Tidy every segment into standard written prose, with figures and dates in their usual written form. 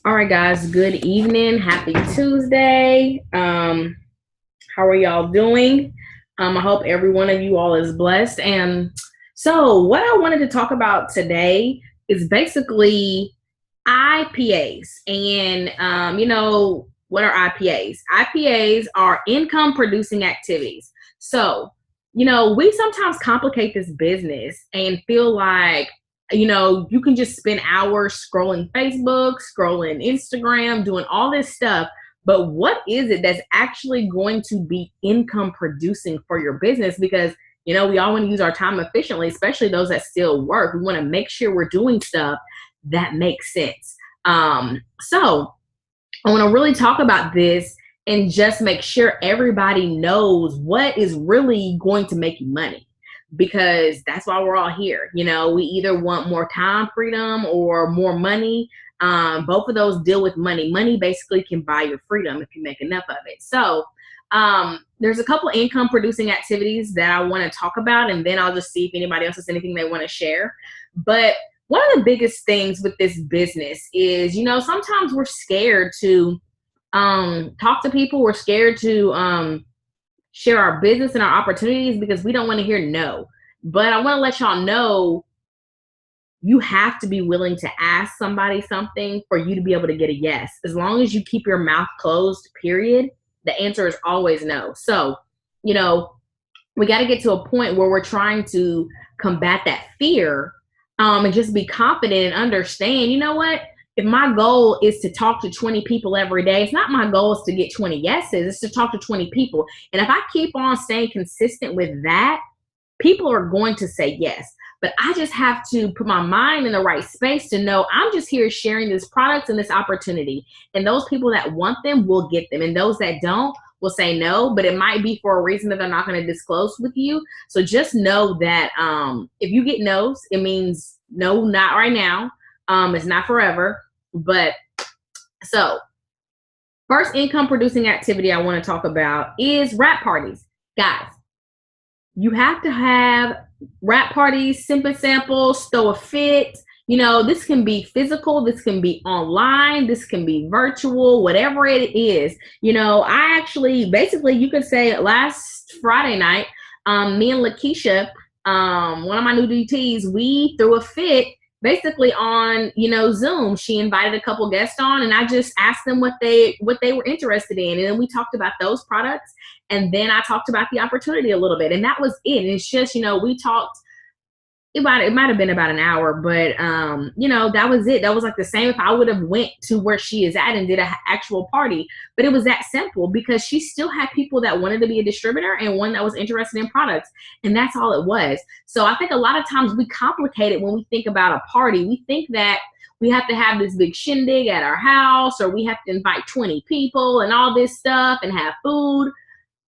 All right, guys. Good evening. Happy Tuesday. How are y'all doing? I hope every one of you all is blessed. And so, what I wanted to talk about today is basically IPAs. And what are IPAs? IPAs are income producing activities. So, we sometimes complicate this business and feel like you can just spend hours scrolling Facebook, scrolling Instagram, doing all this stuff. But what is it that's actually going to be income producing for your business? Because, we all want to use our time efficiently, especially those that still work. We want to make sure we're doing stuff that makes sense. So I want to really talk about this and just make sure everybody knows what is really going to make you money, because that's why we're all here. We either want more time freedom or more money. Both of those deal with money. Money basically can buy your freedom if you make enough of it. So there's a couple income producing activities that I want to talk about, and then I'll just see if anybody else has anything they want to share. But one of the biggest things with this business is, sometimes we're scared to talk to people. We're scared to share our business and our opportunities because we don't want to hear no. But I want to let y'all know you have to be willing to ask somebody something for you to be able to get a yes. As long as you keep your mouth closed, period, the answer is always no. So, we got to get to a point where we're trying to combat that fear and just be confident and understand, if my goal is to talk to 20 people every day, it's not my goal is to get 20 yeses, it's to talk to 20 people. And if I keep on staying consistent with that, people are going to say yes. But I just have to put my mind in the right space to know I'm just here sharing this product and this opportunity. And those people that want them will get them. And those that don't will say no, but it might be for a reason that they're not going to disclose with you. So just know that if you get no's, it means no, not right now. It's not forever. But so first income producing activity I want to talk about is wrap parties. Guys, you have to have wrap parties, simple samples, throw a fit. This can be physical, this can be online, this can be virtual, whatever it is. I actually, basically, you could say last Friday night, me and Lakeisha, one of my new DTs, we threw a fit basically on, Zoom. She invited a couple guests on, and I just asked them what they were interested in. And then we talked about those products. And then I talked about the opportunity a little bit, and that was it. And it's just, we talked, it might have been about an hour, but, that was it. That was like the same if I would have went to where she is at and did an actual party. But it was that simple because she still had people that wanted to be a distributor and one that was interested in products. And that's all it was. So I think a lot of times we complicate it when we think about a party. We think that we have to have this big shindig at our house, or we have to invite 20 people and all this stuff and have food.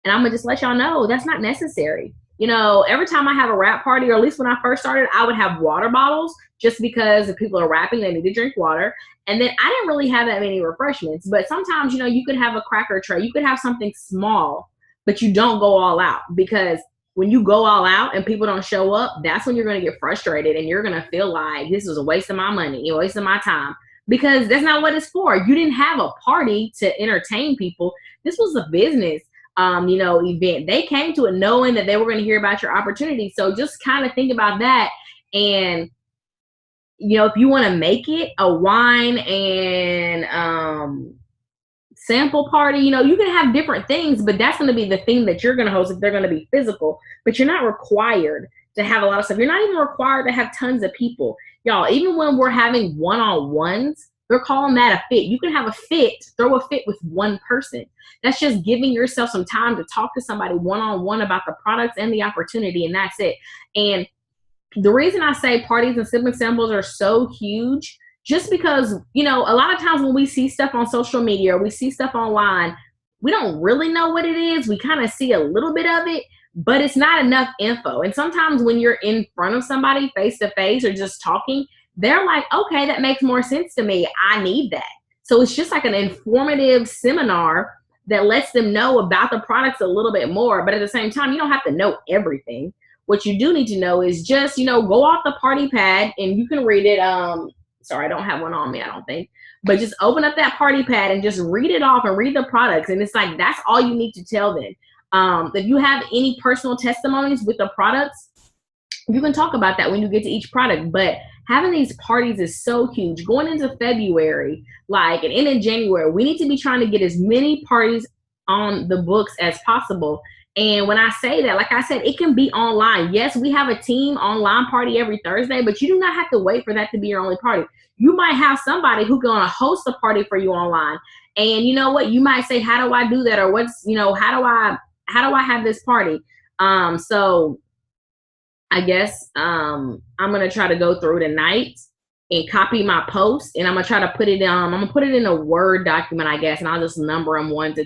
And I'm going to just let y'all know that's not necessary. Every time I have a wrap party, or at least when I first started, I would have water bottles just because if people are wrapping, they need to drink water. And then I didn't really have that many refreshments. But sometimes, you could have a cracker tray. You could have something small, but you don't go all out, because when you go all out and people don't show up, that's when you're going to get frustrated and you're going to feel like this is a waste of my money, a waste of my time, because that's not what it's for. You didn't have a party to entertain people. This was a business event. They came to it knowing that they were going to hear about your opportunity. So just kind of think about that. And, if you want to make it a wine and sample party, you can have different things, but that's going to be the thing that you're going to host if they're going to be physical. But you're not required to have a lot of stuff. You're not even required to have tons of people. Y'all, even when we're having one-on-ones, they're calling that a fit. You can have a fit, throw a fit with one person. That's just giving yourself some time to talk to somebody one-on-one about the products and the opportunity, and that's it. And the reason I say parties and sibling samples are so huge, just because, a lot of times when we see stuff on social media or we see stuff online, we don't really know what it is. We kind of see a little bit of it, but it's not enough info. And sometimes when you're in front of somebody face to face or just talking, they're like, okay, that makes more sense to me. I need that. So it's just like an informative seminar that lets them know about the products a little bit more. But at the same time, you don't have to know everything. What you do need to know is just, go off the party pad and you can read it. Sorry, I don't have one on me, I don't think. But just open up that party pad and just read it off and read the products. And it's like, that's all you need to tell them. If you have any personal testimonies with the products, you can talk about that when you get to each product. But having these parties is so huge. Going into February, and in January, we need to be trying to get as many parties on the books as possible. And when I say that, like I said, it can be online. Yes, we have a team online party every Thursday, but you do not have to wait for that to be your only party. You might have somebody who's going to host a party for you online. And you know what? You might say, how do I do that? Or how do I have this party? So I guess I'm going to try to go through tonight and copy my post, and I'm going to try to put it I'm going to put it in a Word document, I guess, and I'll just number them 1 to,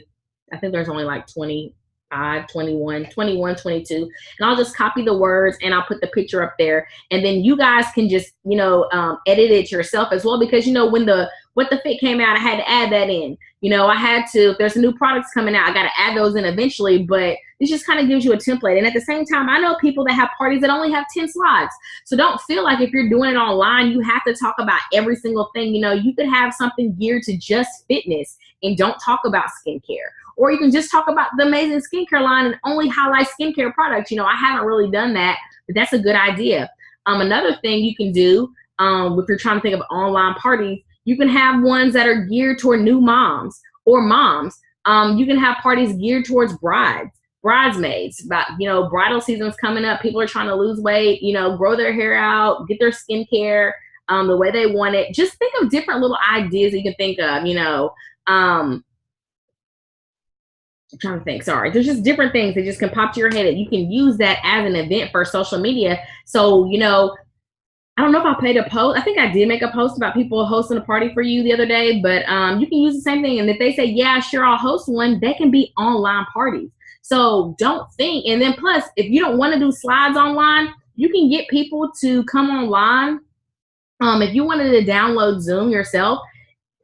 I think there's only like 25, 21, 22. And I'll just copy the words and I'll put the picture up there. And then you guys can just, edit it yourself as well. Because, when What the Fit came out, I had to add that in. I had to, if there's new products coming out, I got to add those in eventually. But this just kind of gives you a template. And at the same time, I know people that have parties that only have 10 slides. So don't feel like if you're doing it online, you have to talk about every single thing. You could have something geared to just fitness and don't talk about skincare. Or you can just talk about the amazing skincare line and only highlight skincare products. I haven't really done that, but that's a good idea. Another thing you can do, if you're trying to think of online parties, you can have ones that are geared toward new moms or moms. You can have parties geared towards bridesmaids. Bridal season's coming up. People are trying to lose weight, grow their hair out, get their skincare the way they want it. Just think of different little ideas that you can think of, I'm trying to think. Sorry. There's just different things that just can pop to your head that you can use that as an event for social media. So, I don't know if I paid a post. I think I did make a post about people hosting a party for you the other day, but you can use the same thing. And if they say, yeah, sure, I'll host one, they can be online parties. So don't think. And then plus, if you don't want to do slides online, you can get people to come online. If you wanted to download Zoom yourself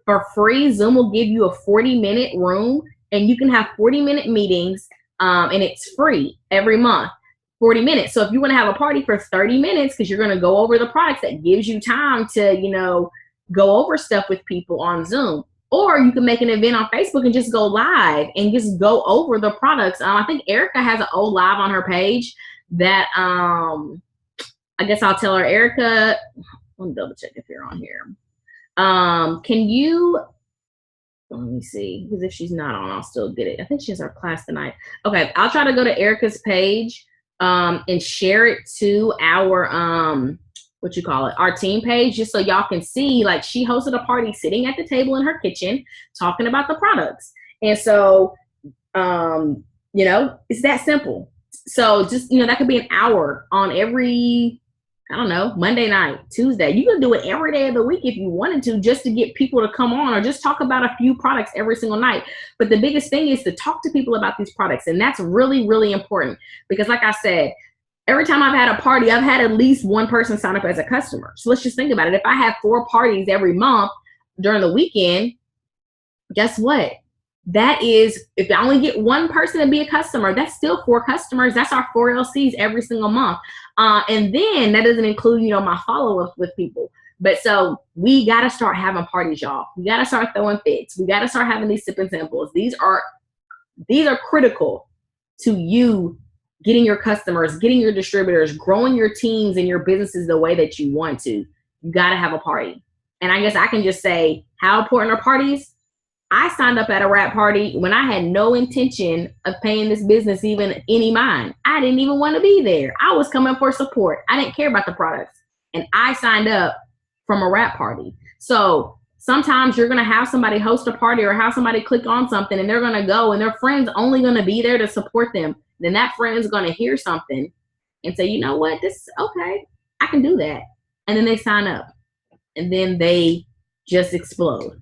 for free, Zoom will give you a 40-minute room. And you can have 40-minute meetings, and it's free every month, 40 minutes. So if you want to have a party for 30 minutes, because you're going to go over the products, that gives you time to, go over stuff with people on Zoom. Or you can make an event on Facebook and just go live and just go over the products. I think Erica has an old live on her page that I guess I'll tell her, Erica, let me double check if you're on here. Can you... Let me see, because if she's not on, I'll still get it. I think she has our class tonight. Okay, I'll try to go to Erica's page and share it to our, our team page, just so y'all can see, she hosted a party sitting at the table in her kitchen talking about the products. And so, it's that simple. So just, that could be an hour on every, Monday night, Tuesday. You can do it every day of the week if you wanted to, just to get people to come on, or just talk about a few products every single night. But the biggest thing is to talk to people about these products. And that's really, really important, because like I said, every time I've had a party, I've had at least one person sign up as a customer. So let's just think about it. If I have 4 parties every month during the weekend, guess what? That is, if I only get one person to be a customer, that's still 4 customers. That's our 4 LCs every single month. And then that doesn't include, my follow-ups with people. But so we got to start having parties, y'all. We got to start throwing fits. We got to start having these sip and samples. These are critical to you getting your customers, getting your distributors, growing your teams and your businesses the way that you want to. You got to have a party. And I guess I can just say, how important are parties? I signed up at a wrap party when I had no intention of paying this business even any mind. I didn't even want to be there. I was coming for support. I didn't care about the products. And I signed up from a wrap party. So sometimes you're going to have somebody host a party or have somebody click on something and they're going to go and their friend's only going to be there to support them. Then that friend is going to hear something and say, you know what, this is okay. I can do that. And then they sign up and then they just explode.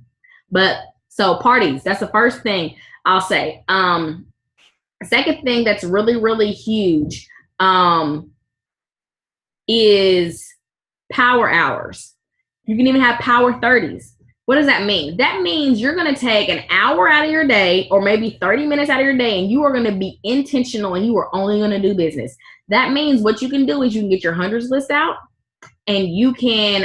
But so parties, that's the first thing I'll say. Second thing that's really, really huge is power hours. You can even have power 30s. What does that mean? That means you're going to take an hour out of your day or maybe 30 minutes out of your day and you are going to be intentional and you are only going to do business. That means what you can do is you can get your hundreds list out. and you can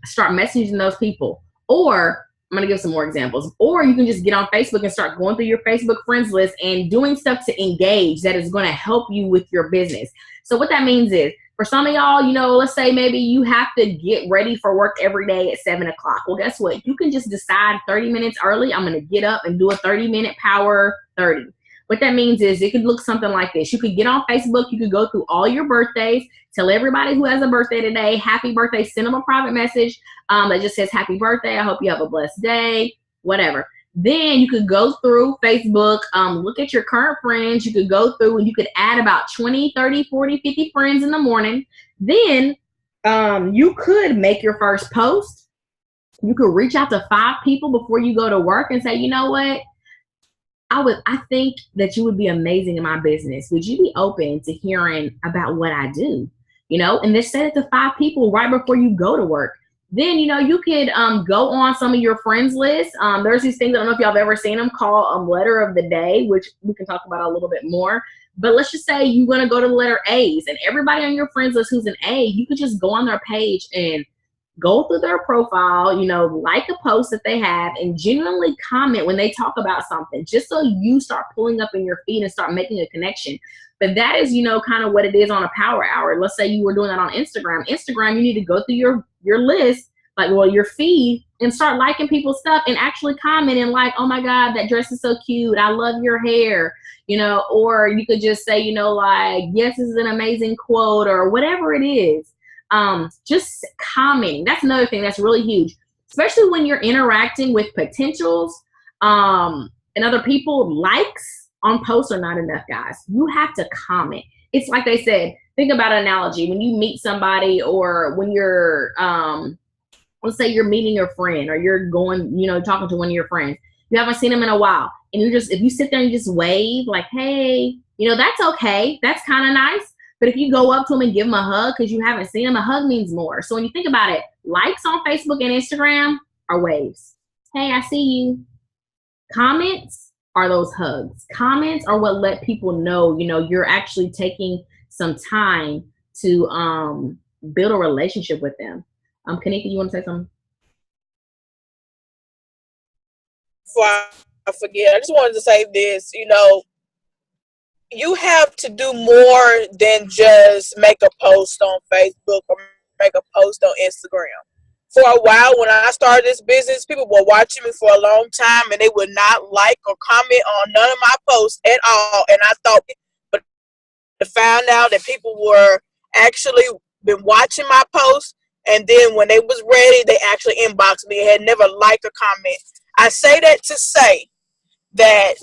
start messaging those people. Or I'm going to give some more examples. Or you can just get on Facebook and start going through your Facebook friends list and doing stuff to engage that is going to help you with your business. So what that means is, for some of y'all, let's say maybe you have to get ready for work every day at 7 o'clock. Well, guess what? You can just decide 30 minutes early, I'm going to get up and do a 30-minute power 30. What that means is it could look something like this. You could get on Facebook. You could go through all your birthdays, tell everybody who has a birthday today, happy birthday, send them a private message that just says happy birthday. I hope you have a blessed day, whatever. Then you could go through Facebook, look at your current friends. You could go through and you could add about 20, 30, 40, 50 friends in the morning. Then you could make your first post. You could reach out to 5 people before you go to work and say, you know what? I think that you would be amazing in my business. Would you be open to hearing about what I do? And then say it to 5 people right before you go to work. Then, you could go on some of your friends list. There's these things, I don't know if y'all have ever seen them, called letter of the day, which we can talk about a little bit more. But let's just say you want to go to the letter A's, and everybody on your friends list who's an A, you could just go on their page and go through their profile, like a post that they have, and genuinely comment when they talk about something, just so you start pulling up in your feed and start making a connection. But that is, kind of what it is on a power hour. Let's say you were doing that on Instagram. Instagram, you need to go through your list, your feed, and start liking people's stuff and actually commenting like, oh my God, that dress is so cute. I love your hair, or you could just say, yes, this is an amazing quote, or whatever it is. Just commenting. That's another thing that's really huge, especially when you're interacting with potentials and other people. Likes on posts are not enough, guys. You have to comment. It's like they said, think about an analogy. When you meet somebody, or when you're, let's say you're meeting your friend, or you're going, talking to one of your friends. You haven't seen them in a while. And if you sit there and just wave like, hey, that's okay. That's kind of nice. But if you go up to them and give them a hug because you haven't seen them, a hug means more. So when you think about it, likes on Facebook and Instagram are waves. Hey, I see you. Comments are those hugs. Comments are what let people know, you're actually taking some time to build a relationship with them. Kanika, you want to say something? Before I forget, I just wanted to say this, you have to do more than just make a post on Facebook or make a post on Instagram. For a while, when I started this business, people were watching me for a long time, and they would not like or comment on none of my posts at all. And I thought, but to find out that people were actually been watching my posts, and then when they was ready, they actually inboxed me and had never liked or comment. I say that to say that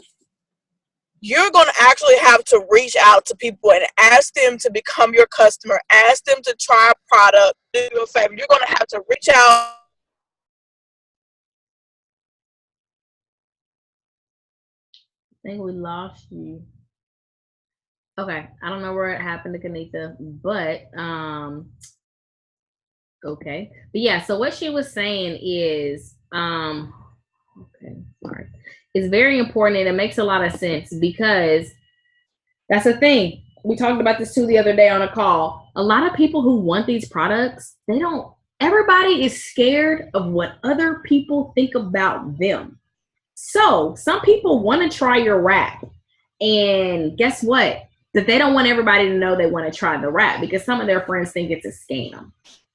you're going to actually have to reach out to people and ask them to become your customer, ask them to try a product, do you a favor. You're going to have to reach out. I think we lost you. Okay, I don't know where it happened to Kanika, but okay. But yeah, so what she was saying is okay, sorry. It's very important, and it makes a lot of sense, because that's the thing. We talked about this too the other day on a call. A lot of people who want these products, everybody is scared of what other people think about them. So some people want to try your wrap, and guess what? That they don't want everybody to know they want to try the wrap, because some of their friends think it's a scam.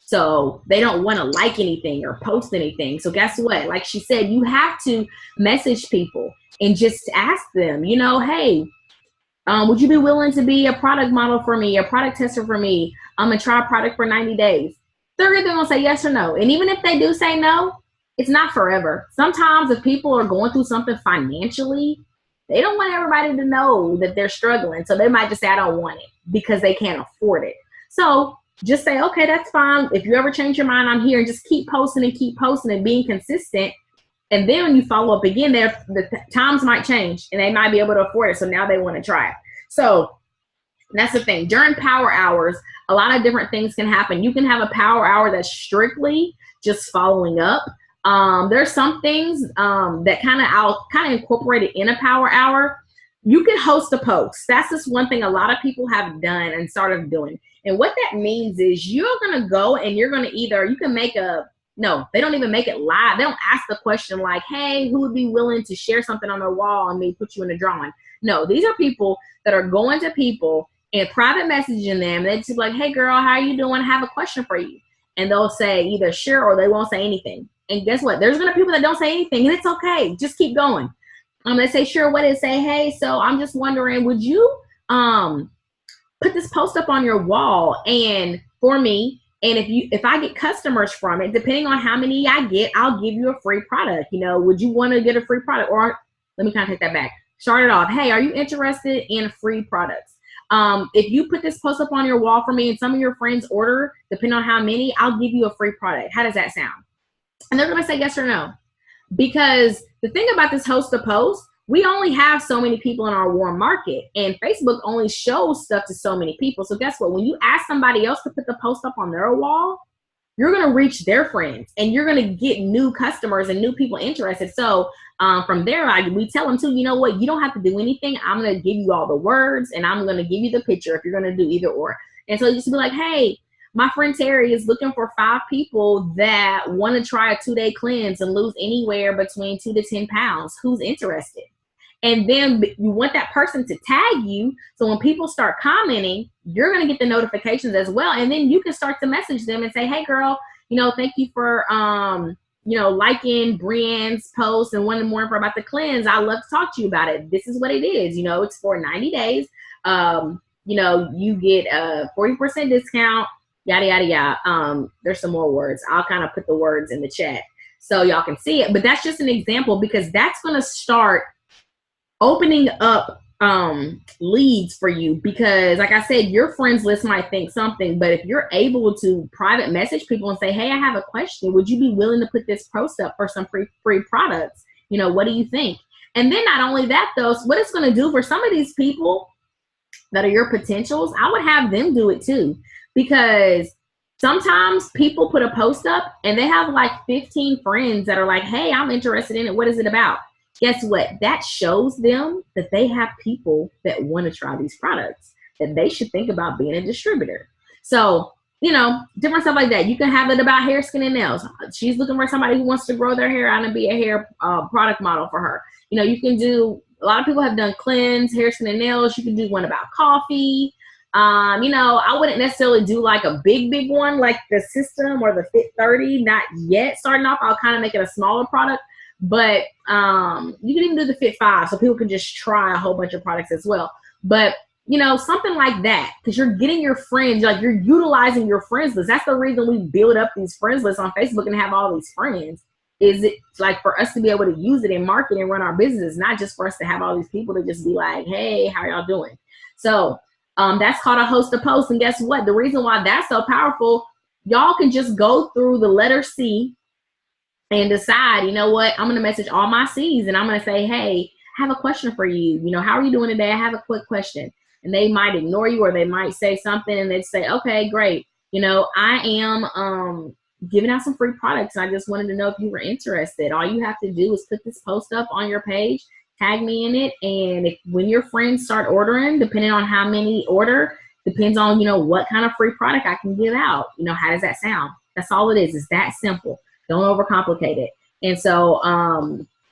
So they don't want to like anything or post anything. So guess what? Like she said, you have to message people and just ask them, hey, would you be willing to be a product model for me, a product tester for me? I'm going to try a product for 90 days. They're either going to say yes or no. And even if they do say no, it's not forever. Sometimes if people are going through something financially, they don't want everybody to know that they're struggling. So they might just say, I don't want it, because they can't afford it. So just say, okay, that's fine. If you ever change your mind, I'm here. And just keep posting and being consistent. And then when you follow up again, the times might change and they might be able to afford it. So now they want to try it. So that's the thing. During power hours, a lot of different things can happen. You can have a power hour that's strictly just following up. There's some things that I'll incorporate it in a power hour. You can host a post. That's just one thing a lot of people have done and started doing. And what that means is you're going to go and you're going to either, you can make a, no, they don't even make it live. They don't ask the question like, hey, who would be willing to share something on their wall and me put you in a drawing? No, these are people that are going to people and private messaging them. They just be like, hey girl, how are you doing? I have a question for you. And they'll say either sure or they won't say anything. And guess what? There's going to be people that don't say anything, and it's okay. Just keep going. They say sure, what is, say, hey, so I'm just wondering, would you put this post up on your wall and for me, and if I get customers from it, depending on how many I get, I'll give you a free product. You know, would you want to get a free product? Or let me kind of take that back. Start it off. Hey, are you interested in free products? If you put this post up on your wall for me and some of your friends order, depending on how many, I'll give you a free product. How does that sound? And they're going to say yes or no. Because the thing about this host a post, we only have so many people in our warm market, and Facebook only shows stuff to so many people. So guess what? When you ask somebody else to put the post up on their wall, you're going to reach their friends and you're going to get new customers and new people interested. So from there, we tell them too, you know what? You don't have to do anything. I'm going to give you all the words and I'm going to give you the picture if you're going to do either or. And so you just be like, hey, my friend Terry is looking for 5 people that want to try a 2-day cleanse and lose anywhere between 2 to 10 pounds. Who's interested? And then you want that person to tag you. So when people start commenting, you're going to get the notifications as well. And then you can start to message them and say, hey girl, you know, thank you for, you know, liking Brienne's post and wanting more info about the cleanse. I'd love to talk to you about it. This is what it is. You know, it's for 90 days. You know, you get a 40% discount, yada, yada, yada. There's some more words. I'll kind of put the words in the chat so y'all can see it. But that's just an example because that's going to start opening up leads for you, because like I said, your friends list might think something, but if you're able to private message people and say, hey, I have a question, would you be willing to put this post up for some free products? You know, what do you think? And then not only that though, what it's going to do for some of these people that are your potentials, I would have them do it too, because sometimes people put a post up and they have like 15 friends that are like, hey, I'm interested in it. What is it about? Guess what? That shows them that they have people that want to try these products, that they should think about being a distributor. So, you know, different stuff like that. You can have it about hair, skin, and nails. She's looking for somebody who wants to grow their hair out and be a hair product model for her. You know, you can do, a lot of people have done cleanse, hair, skin, and nails. You can do one about coffee. You know, I wouldn't necessarily do like a big one like the System or the Fit 30, not yet. Starting off, I'll kind of make it a smaller product. But you can even do the Fit 5 so people can just try a whole bunch of products as well. But, you know, something like that, because you're getting your friends, like you're utilizing your friends list. That's the reason we build up these friends lists on Facebook and have all these friends. Is it like for us to be able to use it in market and run our business, not just for us to have all these people to just be like, hey, how y'all doing? So that's called a host a post. And guess what? The reason why that's so powerful, y'all can just go through the letter C and decide, you know what, I'm going to message all my C's and I'm going to say, hey, I have a question for you. You know, how are you doing today? I have a quick question. And they might ignore you or they might say something and they'd say, okay, great. You know, I am giving out some free products. And I just wanted to know if you were interested. All you have to do is put this post up on your page, tag me in it. And when your friends start ordering, depending on how many order, depends on, you know, what kind of free product I can give out. You know, how does that sound? That's all it is. It's that simple. Don't overcomplicate it. And so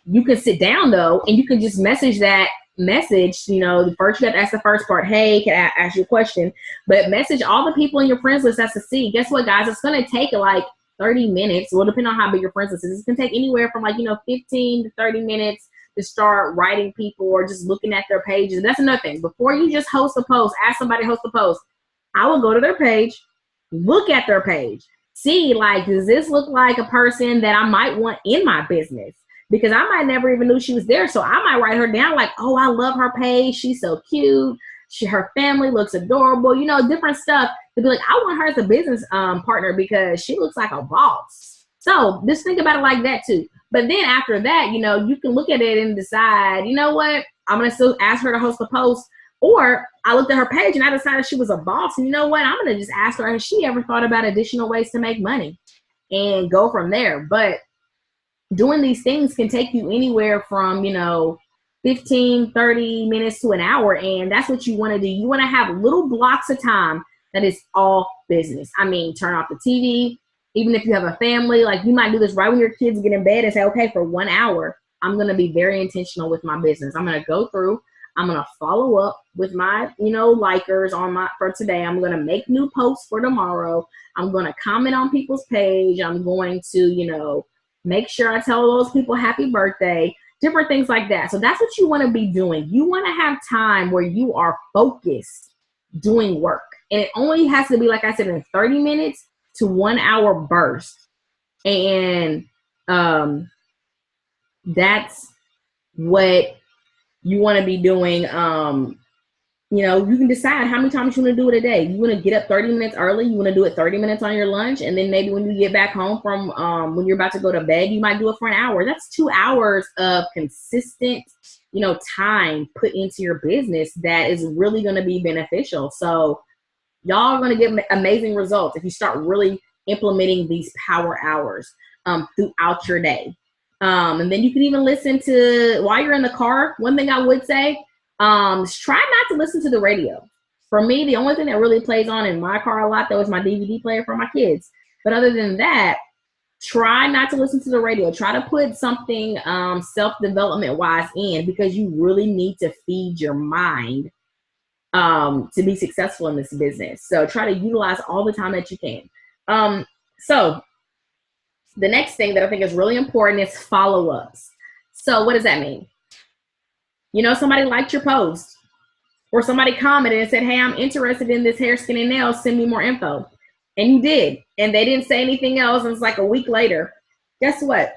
you can sit down though, and you can just message that message. You know, the first you have to ask the first part, hey, can I ask you a question? But message all the people in your friends list that's to see. Guess what, guys? It's going to take like 30 minutes. Well, depending on how big your friends list is, it's going to take anywhere from like, you know, 15 to 30 minutes to start writing people or just looking at their pages. And that's another thing. Before you just host a post, ask somebody to host a post. I will go to their page, look at their page. See, like, does this look like a person that I might want in my business? Because I might never even knew she was there. So I might write her down like, oh, I love her page. She's so cute. Her family looks adorable. You know, different stuff to be like, I want her as a business partner because she looks like a boss. So just think about it like that too. But then after that, you know, you can look at it and decide, you know what, I'm going to still ask her to host a post. Or I looked at her page and I decided she was a boss. And you know what? I'm going to just ask her, has she ever thought about additional ways to make money? And go from there. But doing these things can take you anywhere from, you know, 15, 30 minutes to an hour. And that's what you want to do. You want to have little blocks of time That is all business. I mean, turn off the TV. Even if you have a family, like you might do this right when your kids get in bed and say, okay, for 1 hour, I'm going to be very intentional with my business. I'm going to go through, I'm going to follow up with my, likers on for today. I'm going to make new posts for tomorrow. I'm going to comment on people's page. I'm going to, make sure I tell those people happy birthday, different things like that. So that's what you want to be doing. You want to have time where you are focused doing work. And it only has to be, like I said, in 30 minutes to 1 hour burst. And that's what you want to be doing. You can decide how many times you want to do it a day. You want to get up 30 minutes early. You want to do it 30 minutes on your lunch. And then maybe when you get back home from when you're about to go to bed, you might do it for an hour. That's 2 hours of consistent, time put into your business that is really going to be beneficial. So y'all are going to get amazing results if you start really implementing these power hours throughout your day. And then you can even listen to, while you're in the car, one thing I would say, try not to listen to the radio. For me, the only thing that really plays on in my car a lot, though, is my DVD player for my kids. But other than that, try not to listen to the radio. Try to put something self-development wise in, because you really need to feed your mind to be successful in this business. So try to utilize all the time that you can. So the next thing that I think is really important is follow-ups. So what does that mean? Somebody liked your post, or somebody commented and said, hey, I'm interested in this hair, skin, and nails. Send me more info. And you did. And they didn't say anything else. And it's like a week later. Guess what?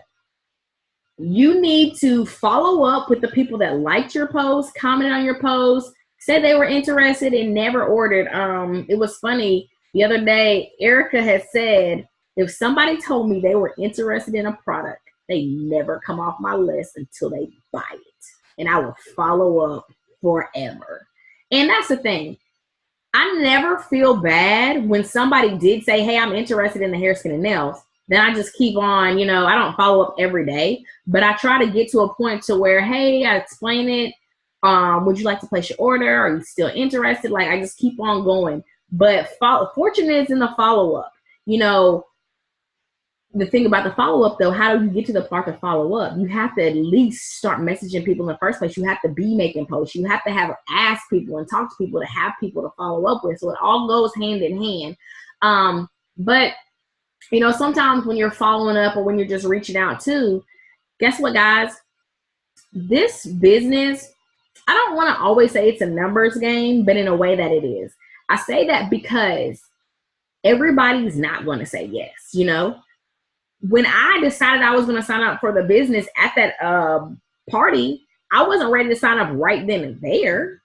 You need to follow up with the people that liked your post, commented on your post, said they were interested and never ordered. It was funny. The other day, Erica had said, if somebody told me they were interested in a product, they never come off my list until they buy it. And I will follow up forever. And that's the thing. I never feel bad when somebody did say, hey, I'm interested in the hair, skin, and nails. Then I just keep on, I don't follow up every day, but I try to get to a point to where, hey, I explain it. Would you like to place your order? Are you still interested? Like, I just keep on going. But fortune is in the follow-up. The thing about the follow-up, though, how do you get to the part to follow up? You have to at least start messaging people in the first place. You have to be making posts. You have to ask people and talk to people to have people to follow up with. So it all goes hand in hand. But, sometimes when you're following up or when you're just reaching out too, guess what, guys? This business, I don't want to always say it's a numbers game, but in a way that it is. I say that because everybody's not going to say yes, When I decided I was going to sign up for the business at that party, I wasn't ready to sign up right then and there.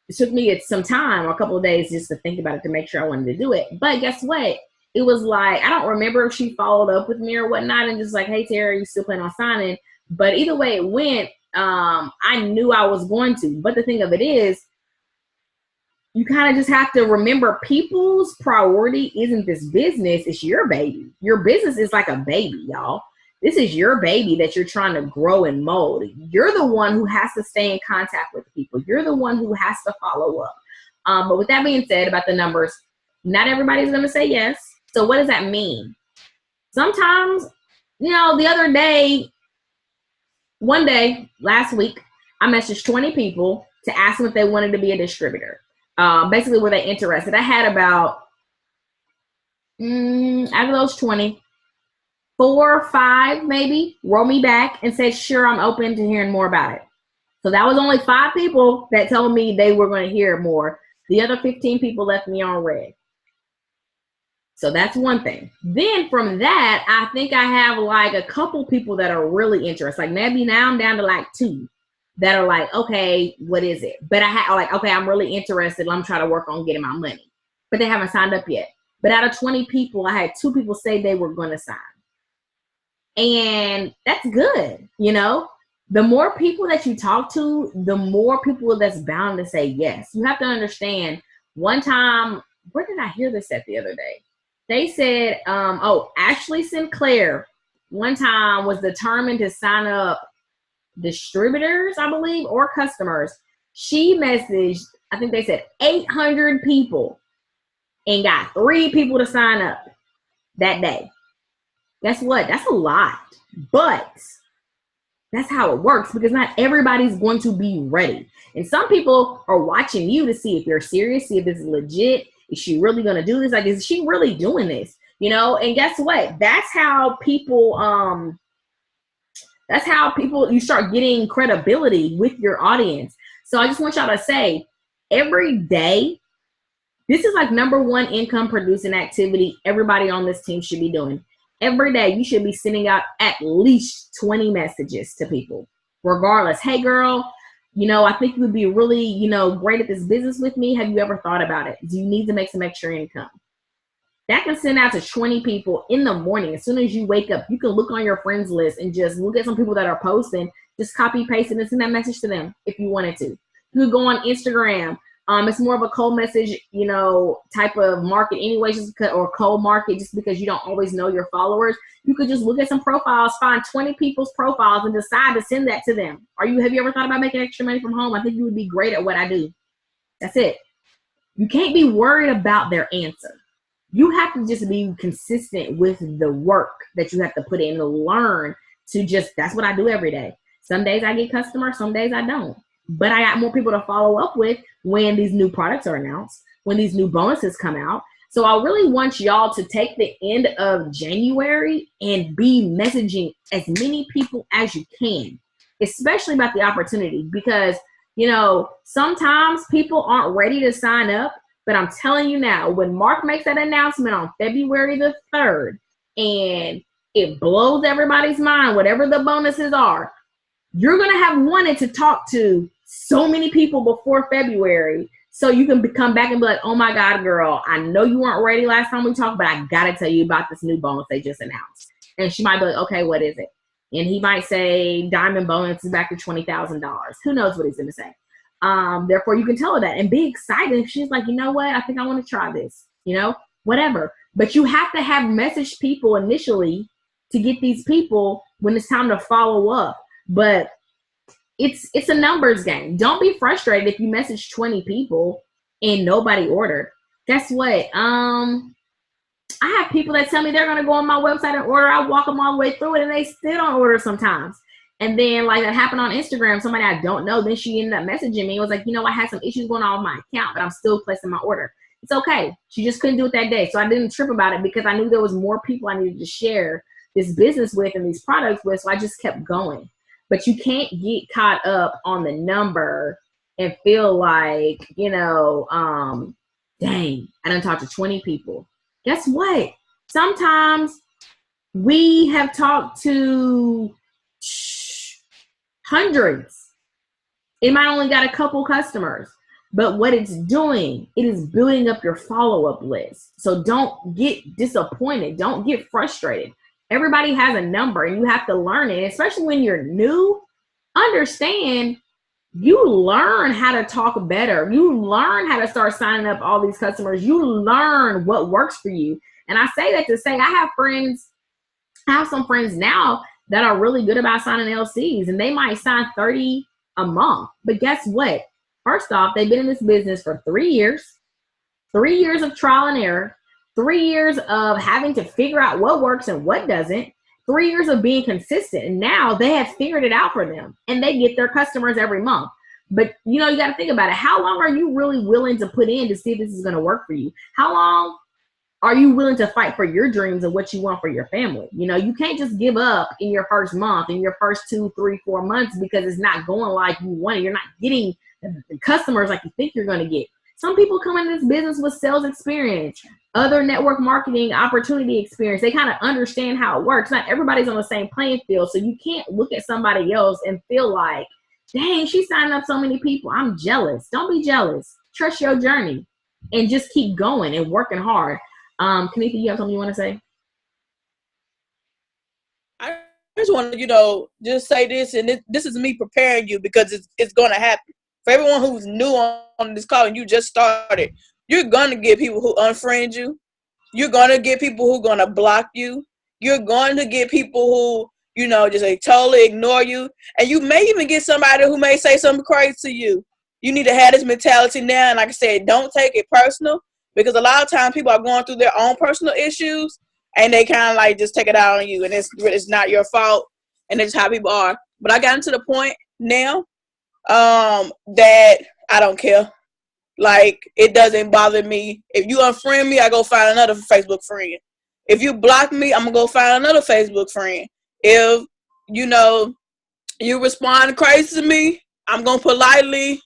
It took me some time, a couple of days, just to think about it, to make sure I wanted to do it. But guess what? It was like, I don't remember if she followed up with me or whatnot and just like, hey, Tara, you still planning on signing? But either way it went, I knew I was going to. But the thing of it is, you kind of just have to remember, people's priority isn't this business, it's your baby. Your business is like a baby, y'all. This is your baby that you're trying to grow and mold. You're the one who has to stay in contact with people. You're the one who has to follow up. But with that being said about the numbers, not everybody's going to say yes. So what does that mean? Sometimes, the other day, one day, last week, I messaged 20 people to ask them if they wanted to be a distributor. Basically, were they interested? I had about, out of those 20, 4 or 5 maybe wrote me back and said, sure, I'm open to hearing more about it. So that was only 5 people that told me they were going to hear more. The other 15 people left me on red. So that's one thing. Then from that, I think I have like a couple people that are really interested. Like maybe now I'm down to like 2 that are like, okay, what is it? But I have like, okay, I'm really interested. I'm trying to work on getting my money. But they haven't signed up yet. But out of 20 people, I had 2 people say they were going to sign. And that's good, The more people that you talk to, the more people that's bound to say yes. You have to understand, one time, where did I hear this at the other day? They said, Ashley Sinclair one time was determined to sign up distributors, I believe, or customers. She messaged I think they said 800 people and got 3 people to sign up that day. Guess what? That's a lot. But that's how it works, because not everybody's going to be ready. And some people are watching you to see if you're serious, see if this is legit. Is she really going to do this? Like, is she really doing this? You know, and guess what? That's how people, you start getting credibility with your audience. So I just want y'all to say, every day, this is like number 1 income producing activity everybody on this team should be doing. Every day, you should be sending out at least 20 messages to people, regardless. Hey, girl, you know, I think you would be really, you know, great at this business with me. Have you ever thought about it? Do you need to make some extra income? That can send out to 20 people in the morning. As soon as you wake up, you can look on your friends list and just look at some people that are posting, just copy, paste it, and send that message to them if you wanted to. You could go on Instagram. It's more of a cold message, you know, type of market anyway, or cold market, just because you don't always know your followers. You could just look at some profiles, find 20 people's profiles and decide to send that to them. Have you ever thought about making extra money from home? I think you would be great at what I do. That's it. You can't be worried about their answer. You have to just be consistent with the work that you have to put in to learn to that's what I do every day. Some days I get customers, some days I don't. But I got more people to follow up with when these new products are announced, when these new bonuses come out. So I really want y'all to take the end of January and be messaging as many people as you can, especially about the opportunity, because, you know, sometimes people aren't ready to sign up. But I'm telling you now, when Mark makes that announcement on February the 3rd and it blows everybody's mind, whatever the bonuses are, you're going to have wanted to talk to so many people before February, so you can come back and be like, oh my God, girl, I know you weren't ready last time we talked, but I got to tell you about this new bonus they just announced. And she might be like, okay, what is it? And he might say diamond bonus is back to $20,000. Who knows what he's going to say? Therefore, you can tell her that and be excited. If she's like, you know what, I think I want to try this, you know, whatever. But you have to have messaged people initially to get these people when it's time to follow up. But it's a numbers game. Don't be frustrated if you message 20 people and nobody ordered. Guess what? I have people that tell me they're going to go on my website and order. I walk them all the way through it and they still don't order sometimes. And then, like, that happened on Instagram, somebody I don't know, then she ended up messaging me. It was like, you know, I had some issues going on with my account, but I'm still placing my order. It's okay. She just couldn't do it that day. So I didn't trip about it because I knew there was more people I needed to share this business with and these products with. So I just kept going. But you can't get caught up on the number and feel like, you know, dang, I done talked to 20 people. Guess what? Sometimes we have talked to hundreds. It might only got a couple customers, but what it's doing, it is building up your follow-up list. So don't get disappointed. Don't get frustrated. Everybody has a number and you have to learn it, especially when you're new. Understand, you learn how to talk better. You learn how to start signing up all these customers. You learn what works for you. And I say that to say I have some friends now that are really good about signing LCs, and they might sign 30 a month. But guess what? First off, they've been in this business for 3 years of trial and error, 3 years of having to figure out what works and what doesn't, 3 years of being consistent. And now they have figured it out for them and they get their customers every month. But, you know, you got to think about it. How long are you really willing to put in to see if this is going to work for you? How long are you willing to fight for your dreams and what you want for your family? You know, you can't just give up in your first month, in your first 2, 3, 4 months because it's not going like you want it. You're not getting the customers like you think you're going to get. Some people come in this business with sales experience, other network marketing opportunity experience. They kind of understand how it works. Not everybody's on the same playing field. So you can't look at somebody else and feel like, dang, she's signing up so many people. I'm jealous. Don't be jealous. Trust your journey and just keep going and working hard. Kanika, you have something you want to say? I just want to, just say this, and this is me preparing you because it's going to happen. For everyone who's new on this call and you just started, you're going to get people who unfriend you. You're going to get people who are going to block you. You're going to get people who, just totally ignore you. And you may even get somebody who may say something crazy to you. You need to have this mentality now. And like I said, don't take it personal, because a lot of times people are going through their own personal issues and they kind of like just take it out on you, and it's not your fault, and it's how people are. But I got into the point now that I don't care. Like, it doesn't bother me. If you unfriend me, I go find another Facebook friend. If you block me, I'm gonna go find another Facebook friend. If you respond crazy to me, I'm gonna politely,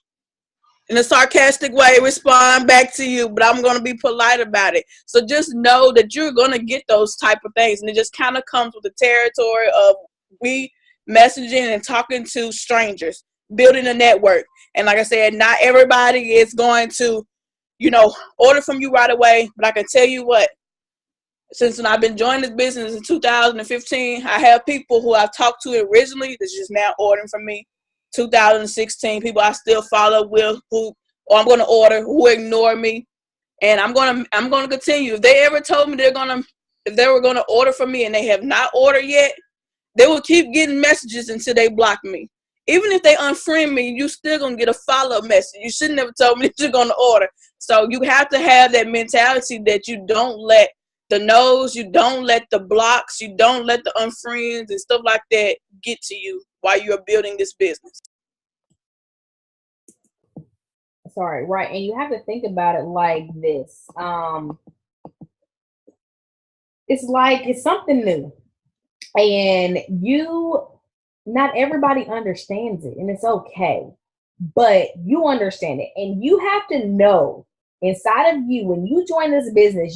in a sarcastic way, respond back to you, but I'm going to be polite about it. So just know that you're going to get those type of things, and it just kind of comes with the territory of we messaging and talking to strangers, building a network. And like I said, not everybody is going to, order from you right away, but I can tell you what, since when I've been joining this business in 2015, I have people who I've talked to originally that's just now ordering from me. 2016, people I still follow with or I'm going to order, who ignore me, and I'm going to continue. If they ever told me if they were going to order from me and they have not ordered yet, they will keep getting messages until they block me. Even if they unfriend me, you still going to get a follow-up message. You should never tell me that you're going to order. So you have to have that mentality that you don't let the no's, you don't let the blocks, you don't let the unfriends and stuff like that get to you while you're building this business. Sorry, right. And you have to think about it like this. It's like it's something new. And not everybody understands it, and it's okay. But you understand it. And you have to know inside of you, when you join this business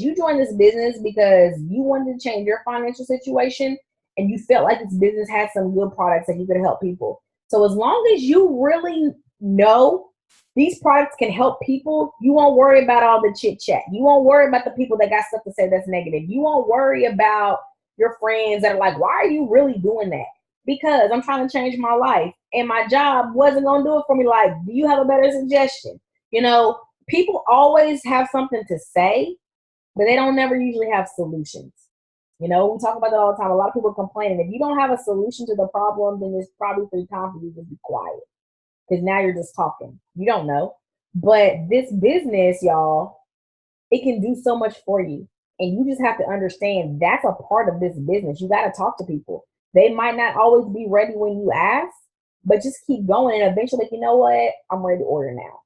because you wanted to change your financial situation and you felt like this business had some good products that you could help people. So as long as you really know these products can help people, you won't worry about all the chit chat. You won't worry about the people that got stuff to say that's negative. You won't worry about your friends that are like, why are you really doing that? Because I'm trying to change my life and my job wasn't going to do it for me. Like, do you have a better suggestion? People always have something to say, but they don't never usually have solutions. We talk about that all the time. A lot of people complain. And if you don't have a solution to the problem, then it's probably time for you to be quiet. Because now you're just talking. You don't know. But this business, y'all, it can do so much for you. And you just have to understand that's a part of this business. You got to talk to people. They might not always be ready when you ask, but just keep going. And eventually, you know what? I'm ready to order now.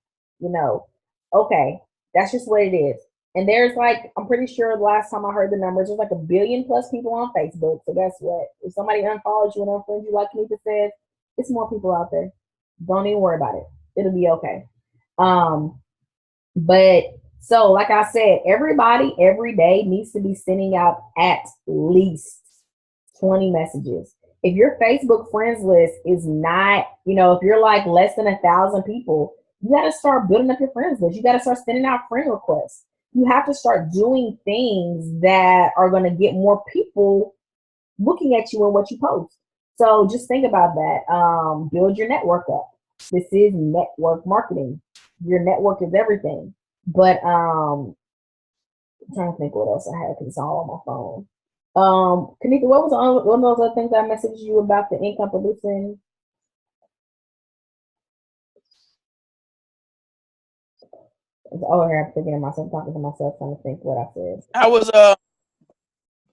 Okay, that's just what it is. And there's I'm pretty sure the last time I heard the numbers, there's like 1 billion plus people on Facebook. So guess what? If somebody unfollows you and unfriends you, like Kanika says, it's more people out there. Don't even worry about it. It'll be okay. But so like I said, everybody every day needs to be sending out at least 20 messages. If your Facebook friends list is not, if you're like less than 1,000 people, you got to start building up your friends list. You got to start sending out friend requests. You have to start doing things that are going to get more people looking at you and what you post. So just think about that. Build your network up. This is network marketing. Your network is everything. But I'm trying to think what else I had because it's all on my phone. Kanika, what was one of those other things I messaged you about the income producing? Oh, here I'm thinking of myself, talking to myself, trying to think what I said.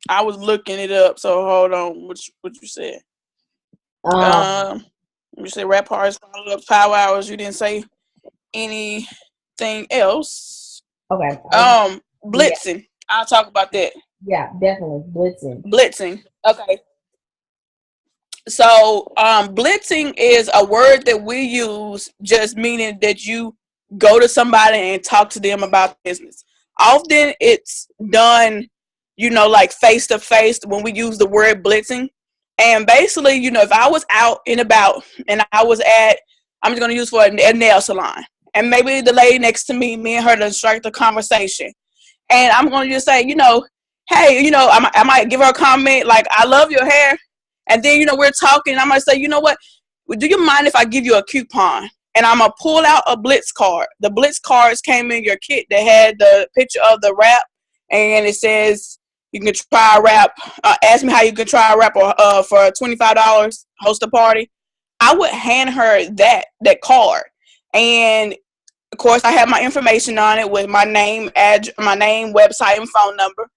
I was looking it up. So hold on, what you said? You said rap parties, follow up, power hours. You didn't say anything else. Okay. Blitzing. Yeah. I'll talk about that. Yeah, definitely Blitzing. Okay. So, blitzing is a word that we use, just meaning that you go to somebody and talk to them about business. Often it's done, like face to face when we use the word blitzing. And basically, if I was out and about and I'm just going to use for a nail salon, and maybe the lady next to me and her to strike the conversation. And I'm going to just say, hey, I might give her a comment like, I love your hair. And then, we're talking, and I might say, you know what, do you mind if I give you a coupon? And I'm going to pull out a Blitz card. The Blitz cards came in your kit that had the picture of the wrap, and it says you can try a wrap. Ask me how you can try a wrap for $25, host a party. I would hand her that card. And of course, I have my information on it with my name, website, and phone number.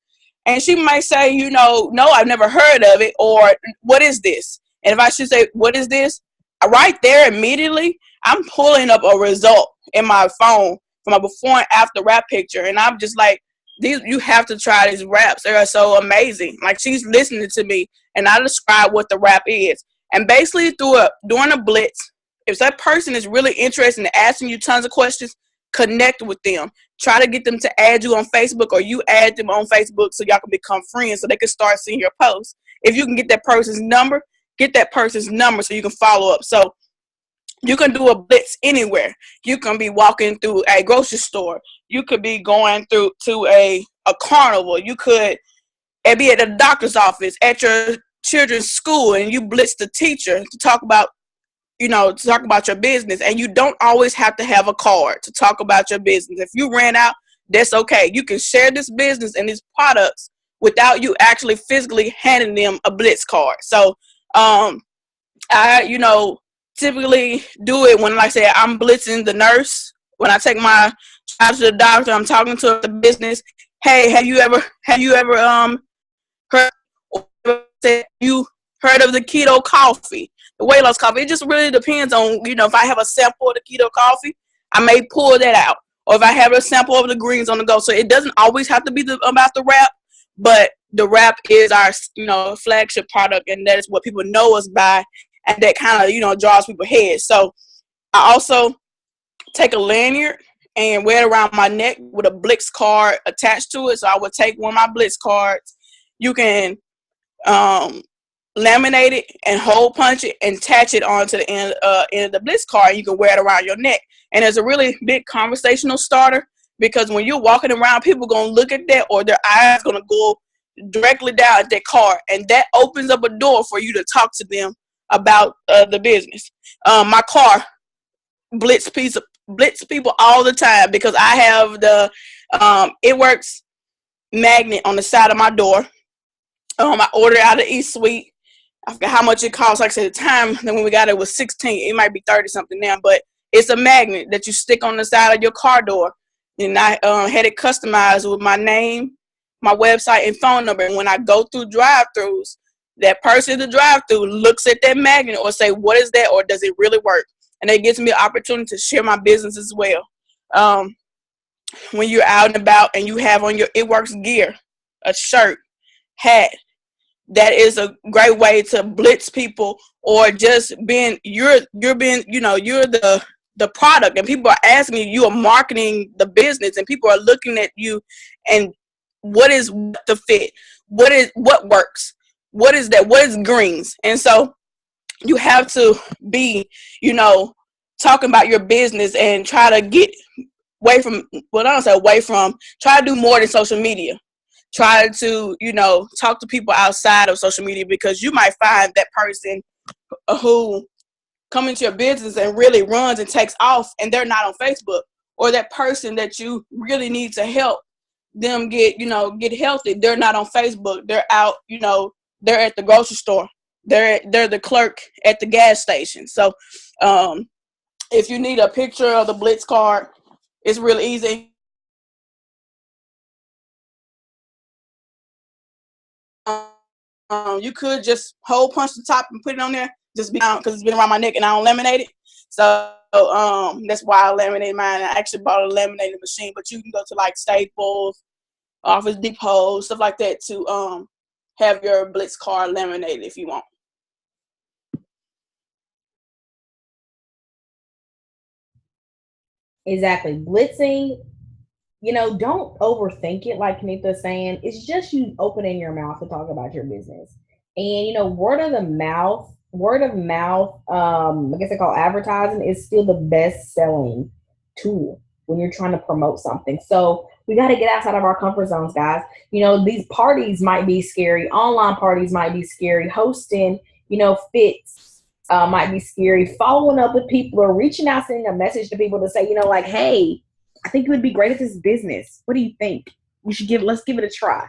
And she might say, no, I've never heard of it, or what is this? And if I should say, what is this? Right there immediately, I'm pulling up a result in my phone from a before and after wrap picture. And I'm just like, you have to try these wraps. They are so amazing. Like, she's listening to me, and I describe what the wrap is. And basically, during a blitz, if that person is really interested in asking you tons of questions, connect with them. Try to get them to add you on Facebook, or you add them on Facebook so y'all can become friends so they can start seeing your posts. If you can get that person's number, so you can follow up. So you can do a blitz anywhere. You can be walking through a grocery store. You could be going through to a carnival. You could be at a doctor's office, at your children's school, and you blitz the teacher to talk about your business. And you don't always have to have a card to talk about your business. If you ran out, that's okay. You can share this business and these products without you actually physically handing them a blitz card. So I typically do it when, like I said, I'm blitzing the nurse. When I take my child to the doctor, I'm talking to the business. Hey, have you ever heard of the keto coffee, the weight loss coffee? It just really depends on, if I have a sample of the keto coffee, I may pull that out. Or if I have a sample of the greens on the go. So it doesn't always have to be about the wrap, but the wrap is our, flagship product, and that is what people know us by, and that kind of, draws people's heads. So I also take a lanyard and wear it around my neck with a Blitz card attached to it. So I would take one of my Blitz cards. You can laminate it and hole punch it and attach it onto the end of the Blitz card. You can wear it around your neck. And it's a really big conversational starter, because when you're walking around, people are going to look at that, or their eyes going to go directly down at that card. And that opens up a door for you to talk to them about the business. My car blitz people all the time, because I have the It Works magnet on the side of my door. I ordered out of East Suite. I forgot how much it cost. Like I said, the time that when we got it was $16. It might be 30 something now, but it's a magnet that you stick on the side of your car door. And I had it customized with my name, my website, and phone number. And when I go through drive-thrus, that person in the drive-thru looks at that magnet or say, what is that? Or does it really work? And it gives me an opportunity to share my business as well. When you're out and about and you have on your It Works gear, a shirt, hat, that is a great way to blitz people, or just you're the product, and people are asking you are marketing the business, and people are looking at you, and what is the fit? What works? What is that? What is greens? And so you have to be, talking about your business and try to get try to do more than social media. Try to, talk to people outside of social media, because you might find that person who come into your business and really runs and takes off, and they're not on Facebook. Or that person that you really need to help them get healthy, they're not on Facebook. They're out, they're at the grocery store. They're the clerk at the gas station. So if you need a picture of the Blitz card, it's really easy. You could just hole punch the top and put it on there, just because it's been around my neck and I don't laminate it. So that's why I laminate mine. I actually bought a laminating machine, but you can go to like Staples, Office Depot, stuff like that to have your Blitz card laminated if you want. Exactly. Blitzing, don't overthink it, like Kanitha's saying. It's just you opening your mouth to talk about your business. And, word of mouth, I guess they call advertising, is still the best selling tool when you're trying to promote something. So we got to get outside of our comfort zones, guys. These parties might be scary. Online parties might be scary. Hosting, fits might be scary. Following up with people or reaching out, sending a message to people to say, hey, I think it would be great at this business. What do you think? Let's give it a try.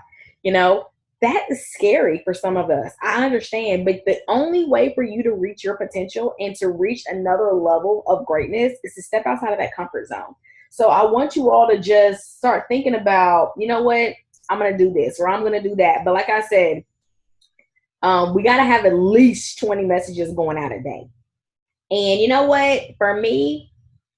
that is scary for some of us. I understand, but the only way for you to reach your potential and to reach another level of greatness is to step outside of that comfort zone. So I want you all to just start thinking about, you know what, I'm going to do this or I'm going to do that. But like I said, we got to have at least 20 messages going out a day. And you know what, for me,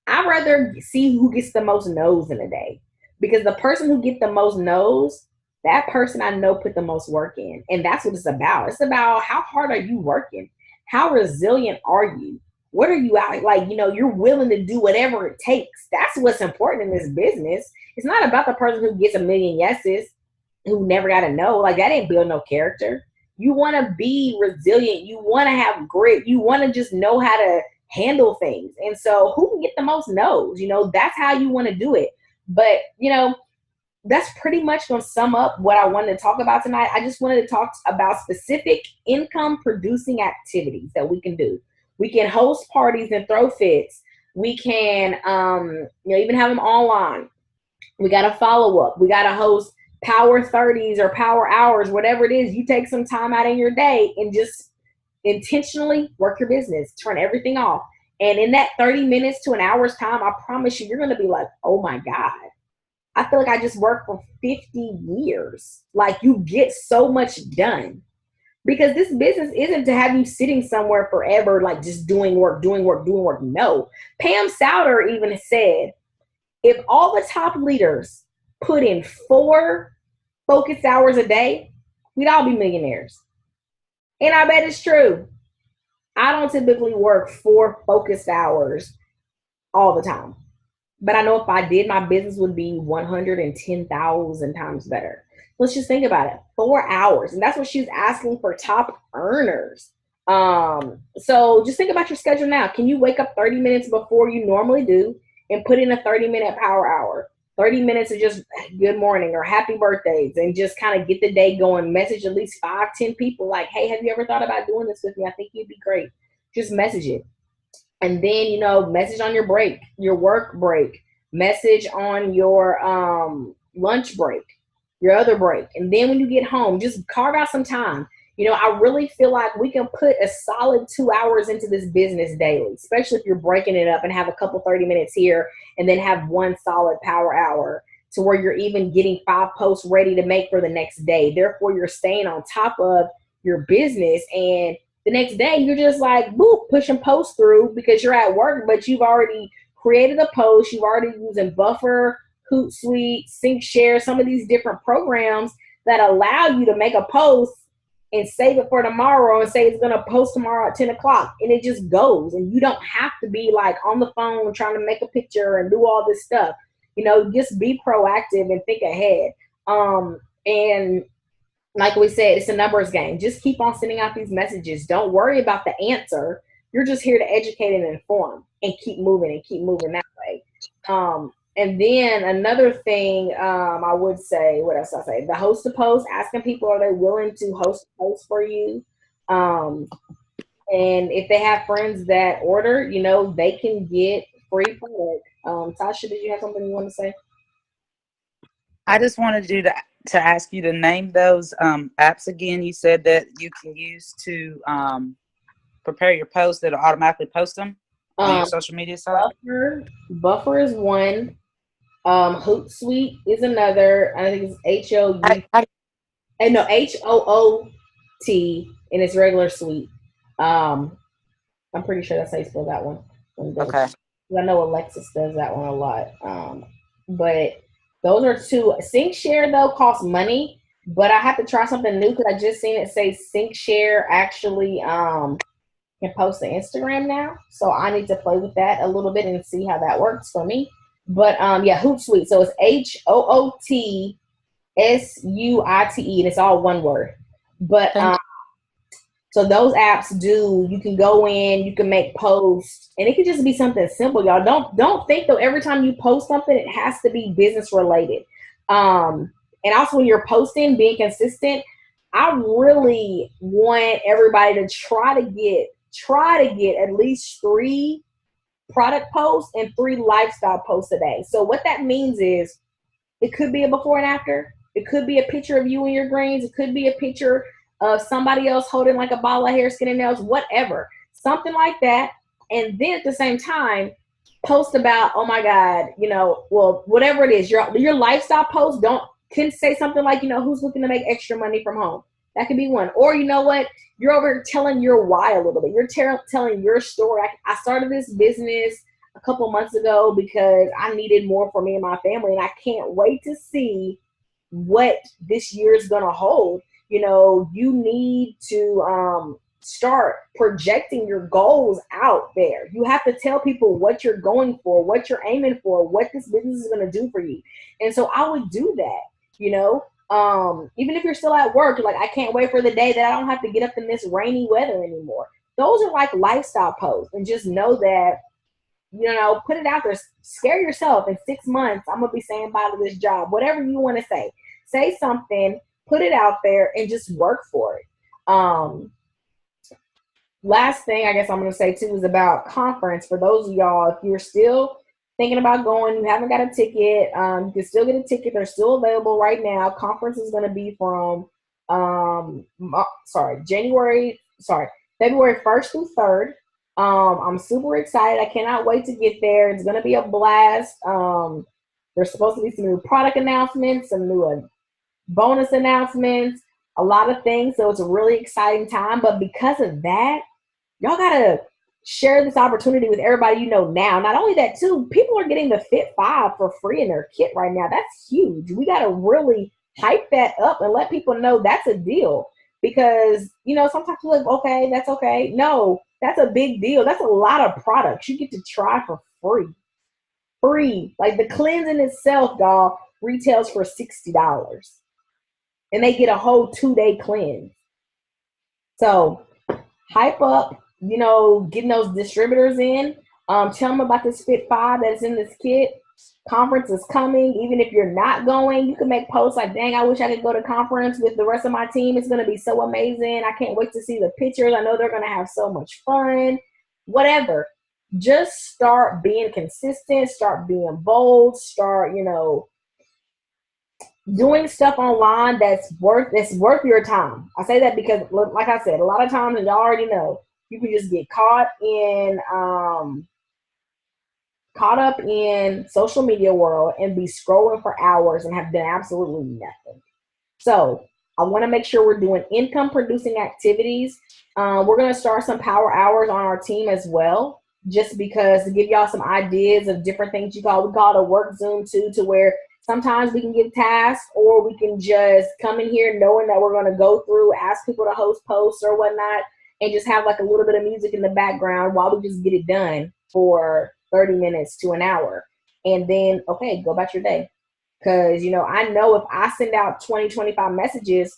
I'd rather see who gets the most no's in a day, because the person who gets the most no's, that person I know put the most work in. And that's what it's about. It's about how hard are you working? How resilient are you? What are you out like? You know, you're willing to do whatever it takes. That's what's important in this business. It's not about the person who gets a million yeses, who never got to know. Like, that ain't build no character. You want to be resilient. You want to have grit. You want to just know how to handle things. And so who can get the most no's? You know, that's how you want to do it. But, you know, that's pretty much going to sum up what I wanted to talk about tonight. I just wanted to talk about specific income producing activities that we can do. We can host parties and throw fits. We can, you know, even have them online. We got to follow up. We got to host power 30s or power hours, whatever it is. You take some time out in your day and just intentionally work your business, turn everything off. And in that 30 minutes to an hour's time, I promise you, you're going to be like, oh my God, I feel like I just worked for 50 years. Like, you get so much done, because this business isn't to have you sitting somewhere forever, like just doing work, doing work, doing work. No. Pam Souter even said, if all the top leaders put in 4 focused hours a day, we'd all be millionaires. And I bet it's true. I don't typically work 4 focused hours all the time. But I know if I did, my business would be 110,000 times better. Let's just think about it. 4 hours. And that's what she's asking for top earners. So just think about your schedule now. Can you wake up 30 minutes before you normally do and put in a 30-minute power hour? 30 minutes of just good morning or happy birthdays, and just kind of get the day going. Message at least 5-10 people like, hey, have you ever thought about doing this with me? I think you'd be great. Just message it. And then, you know, message on your break, your work break, message on your lunch break, your other break. And then when you get home, just carve out some time. You know, I really feel like we can put a solid 2 hours into this business daily, especially if you're breaking it up and have a couple 30 minutes here and then have one solid power hour, to where you're even getting 5 posts ready to make for the next day. Therefore, you're staying on top of your business, and the next day you're just like, boop, pushing posts through because you're at work, but you've already created a post. You've already using Buffer, Hootsuite, SyncShare, some of these different programs that allow you to make a post and save it for tomorrow and say it's going to post tomorrow at 10 o'clock. And it just goes. And you don't have to be like on the phone trying to make a picture and do all this stuff. You know, just be proactive and think ahead. And like we said, it's a numbers game. Just keep on sending out these messages. Don't worry about the answer. You're just here to educate and inform, and keep moving that way. And then another thing, I would say, what else I say? The host a post, asking people, are they willing to host a post for you? And if they have friends that order, you know, they can get free product. Tasha, did you have something you want to say? I just wanted you to ask you to name those apps again. You said that you can use to prepare your posts that'll automatically post them on your social media site. Buffer is one. Hootsuite is another. I think it's HOOT, and it's regular suite. I'm pretty sure that's how you spell that one. Okay. I know Alexis does that one a lot. But those are 2. SyncShare though costs money, but I have to try something new because I just seen it say SyncShare actually can post to Instagram now. So I need to play with that a little bit and see how that works for me. But yeah, Hootsuite. So it's HOOTSUITE, and it's all one word. But so those apps you can go in, you can make posts, and it can just be something simple, y'all. Don't think though every time you post something it has to be business related. And also when you're posting, being consistent, I really want everybody to try to get at least 3 product posts and 3 lifestyle posts a day. So what that means is it could be a before and after, It could be a picture of you and your greens. It could be a picture of somebody else holding like a bottle of hair, skin and nails, whatever. Something like that. And then at the same time, post about, oh my God, well, whatever it is, your lifestyle post, can say something like, who's looking to make extra money from home. That could be one. Or you know what? You're over telling your why a little bit. You're telling your story. I started this business a couple months ago because I needed more for me and my family, and I can't wait to see what this year is going to hold. You need to start projecting your goals out there. You have to tell people what you're going for, what you're aiming for, what this business is going to do for you. And so I would do that, even if you're still at work, like, I can't wait for the day that I don't have to get up in this rainy weather anymore. Those are like lifestyle posts. And just know that, put it out there. Scare yourself. In 6 months, I'm going to be saying bye to this job. Whatever you want to say. Say something, put it out there, and just work for it. Last thing I guess I'm going to say, too, is about conference. For those of y'all, if you're still thinking about going, you haven't got a ticket, you can still get a ticket. They're still available right now. Conference is going to be from February 1st through 3rd. I'm super excited. I cannot wait to get there. It's going to be a blast. There's supposed to be some new product announcements, some new bonus announcements, a lot of things. So it's a really exciting time. But because of that, y'all got to share this opportunity with everybody you know now. Not only that, too, people are getting the Fit 5 for free in their kit right now. That's huge. We got to really hype that up and let people know that's a deal. Because, sometimes you're like, okay, that's okay. No, that's a big deal. That's a lot of products you get to try for free. Free. Like, the cleansing itself, y'all, retails for $60. And they get a whole 2-day cleanse. So hype up, getting those distributors in. Tell them about this Fit 5 that's in this kit. Conference is coming. Even if you're not going, you can make posts like, dang, I wish I could go to conference with the rest of my team. It's going to be so amazing. I can't wait to see the pictures. I know they're going to have so much fun. Whatever. Just start being consistent. Start being bold. Start, doing stuff online that's worth your time. I say that because, like I said, a lot of times, and y'all already know, you can just get caught up in social media world and be scrolling for hours and have done absolutely nothing. So I want to make sure we're doing income producing activities. We're going to start some power hours on our team as well, just because to give y'all some ideas of different things we call it a work Zoom too, to where sometimes we can give tasks, or we can just come in here knowing that we're going to go through, ask people to host posts or whatnot, and just have like a little bit of music in the background while we just get it done for 30 minutes to an hour. And then, okay, go about your day. Because, I know if I send out 20, 25 messages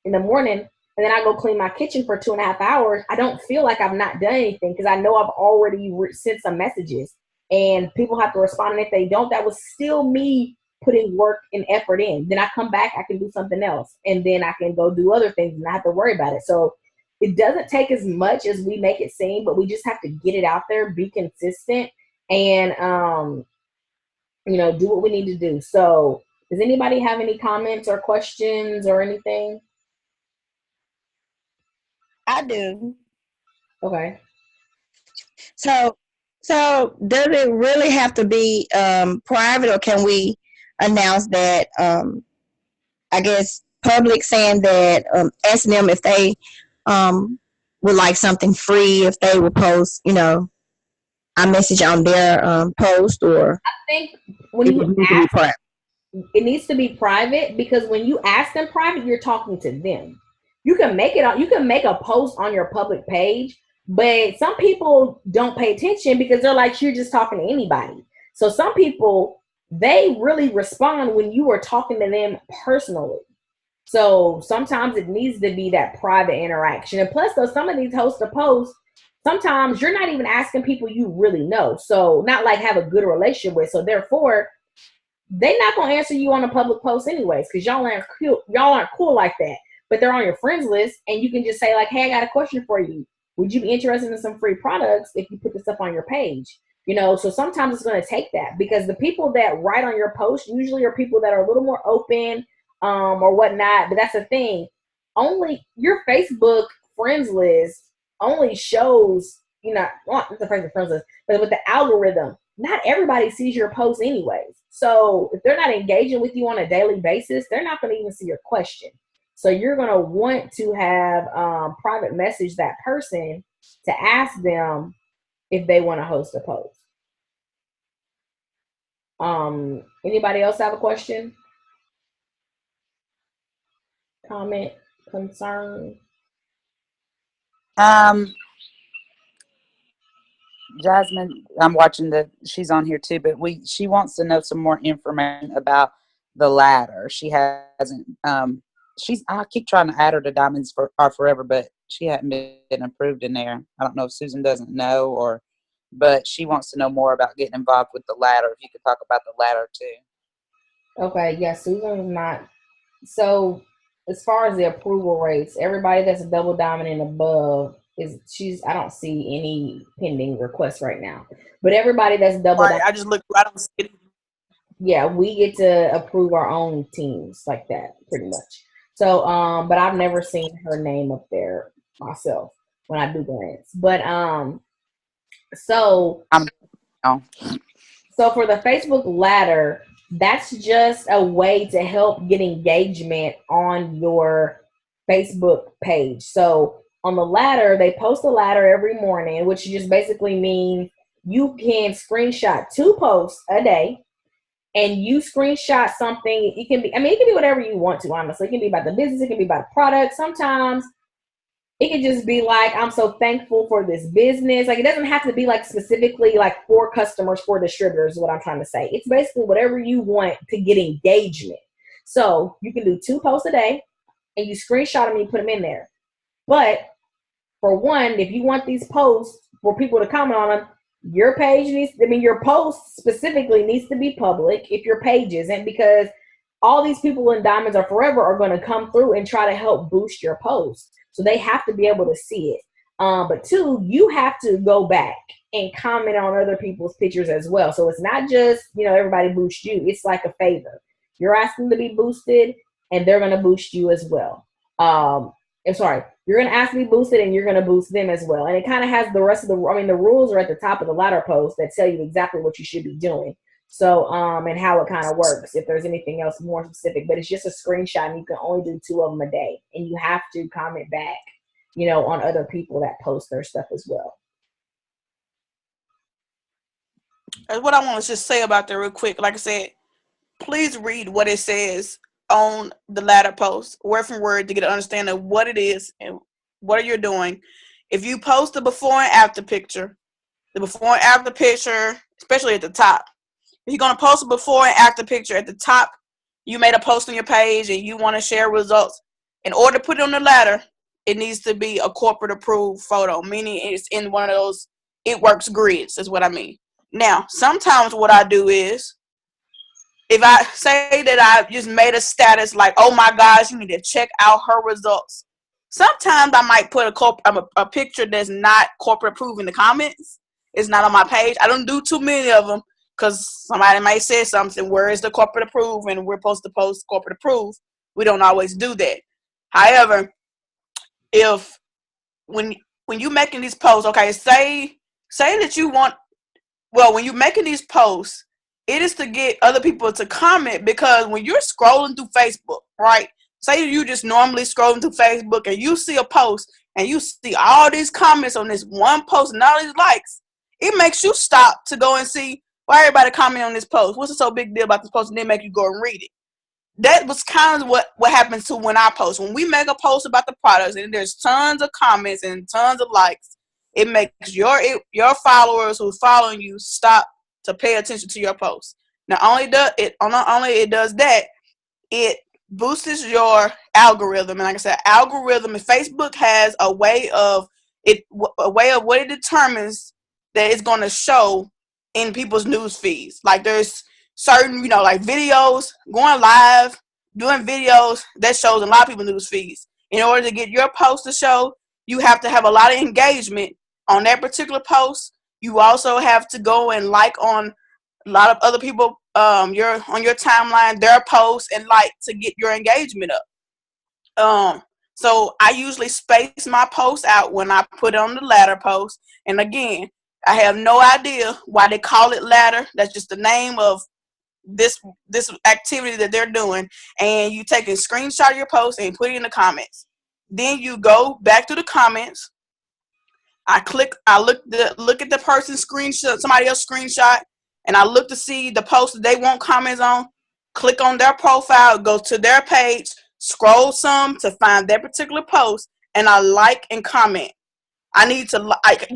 in the morning and then I go clean my kitchen for 2.5 hours, I don't feel like I've not done anything because I know I've already sent some messages. And people have to respond. And if they don't, that was still me putting work and effort in. Then I come back, I can do something else. And then I can go do other things and not have to worry about it. So it doesn't take as much as we make it seem, but we just have to get it out there, be consistent, and, do what we need to do. So does anybody have any comments or questions or anything? I do. Okay. So does it really have to be private, or can we announce that, I guess, public, saying that, asking them if they would like something free, if they will post, a message on their post, or I think when you ask, it needs to be private, because when you ask them private, you're talking to them. You can make a post on your public page, but some people don't pay attention because they're like, you're just talking to anybody. So some people, they really respond when you are talking to them personally. So sometimes it needs to be that private interaction. And plus, though, some of these host to posts, sometimes you're not even asking people you really know. So not like have a good relationship with. So therefore, they're not going to answer you on a public post anyways, because y'all aren't cool like that. But they're on your friends list, and you can just say like, hey, I got a question for you. Would you be interested in some free products if you put this up on your page? So sometimes it's going to take that, because the people that write on your post usually are people that are a little more open, or whatnot. But that's the thing. Only your Facebook friends list only shows, not the Facebook friends list, but with the algorithm, not everybody sees your posts anyways. So if they're not engaging with you on a daily basis, they're not going to even see your question. So you're going to want to have private message that person to ask them if they want to host a post. Anybody else have a question? Comment? Concern? Jasmine, I'm watching she's on here too, but she wants to know some more information about the ladder. She hasn't, I keep trying to add her to Diamonds Are Forever, but she hadn't been approved in there. I don't know if Susan doesn't know but she wants to know more about getting involved with the ladder. If you could talk about the ladder too. Okay, yeah, Susan is not. So as far as the approval rates, everybody that's a double diamond and above I don't see any pending requests right now. But everybody that's double Right. diamond, I just looked right on the city. yeah, we get to approve our own teams like that, pretty much. So, but I've never seen her name up there myself when I do glance. But so Oh. So for the Facebook ladder, that's just a way to help get engagement on your Facebook page. So on the ladder, they post a ladder every morning, which just basically means you can screenshot 2 posts a day, and you screenshot something. It can be whatever you want to, honestly. It can be about the business, it can be about the product. Sometimes it could just be like, I'm so thankful for this business. Like, it doesn't have to be like specifically like for customers, for distributors, is what I'm trying to say. It's basically whatever you want to get engagement. So you can do 2 posts a day and you screenshot them and you put them in there. But for one, if you want these posts for people to comment on them, your post specifically needs to be public if your page isn't, because all these people in Diamonds Are Forever are going to come through and try to help boost your post. So they have to be able to see it. But 2, you have to go back and comment on other people's pictures as well. So it's not just, everybody boost you. It's like a favor. You're asking to be boosted and they're going to boost you as well. You're going to ask to be boosted and you're going to boost them as well. And it kind of has the rest of the rules are at the top of the ladder post that tell you exactly what you should be doing. So, and how it kind of works, if there's anything else more specific, but it's just a screenshot and you can only do 2 of them a day, and you have to comment back, on other people that post their stuff as well. That's what I want to just say about that real quick. Like I said, please read what it says on the ladder post, word for word, to get an understanding of what it is and what you're doing. If you post the before and after picture, especially at the top, if you're going to post a before and after picture at the top, you made a post on your page and you want to share results. In order to put it on the ladder, it needs to be a corporate approved photo, meaning it's in one of those It Works grids, is what I mean. Now, sometimes what I do is, if I say that I just made a status like, oh my gosh, you need to check out her results. Sometimes I might put a picture that's not corporate approved in the comments. It's not on my page. I don't do too many of them, because somebody might say something, where is the corporate approved, and we're supposed to post corporate approved. We don't always do that. However, when you're making these posts, okay, say that you want, when you're making these posts, it is to get other people to comment, because when you're scrolling through Facebook, right? Say you just normally scrolling through Facebook and you see a post and you see all these comments on this one post and all these likes, it makes you stop to go and see, why everybody comment on this post? What's so big deal about this post? And then make you go and read it. That was kind of what happens to when I post. When we make a post about the products and there's tons of comments and tons of likes, it makes your followers who's following you stop to pay attention to your post. Not only it does that, it boosts your algorithm. And like I said, and Facebook has a way of what it determines that it's going to show in people's news feeds. Like, there's certain, like videos, going live, doing videos, that shows in a lot of people's news feeds. In order to get your post to show, you have to have a lot of engagement on that particular post. You also have to go and like on a lot of other people's your on your timeline their posts and like to get your engagement up. So I usually space my posts out when I put on the ladder post. And again, I have no idea why they call it ladder. That's just the name of this activity that they're doing. And you take a screenshot of your post and put it in the comments. Then you go back to the comments. I look at the person's screenshot, somebody else's screenshot, and I look to see the post that they want comments on. Click on their profile, go to their page, scroll some to find that particular post, and I like and comment. I need to like.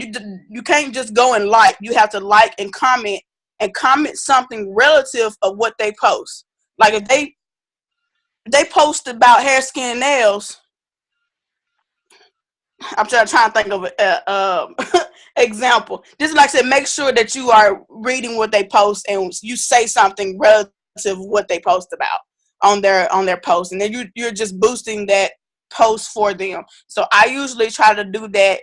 You can't just go and like. You have to like and comment something relative of what they post. Like if they post about hair, skin, and nails. I'm trying to think of an example. Just like I said, make sure that you are reading what they post and you say something relative to what they post about on their post, and then you're just boosting that post for them. So I usually try to do that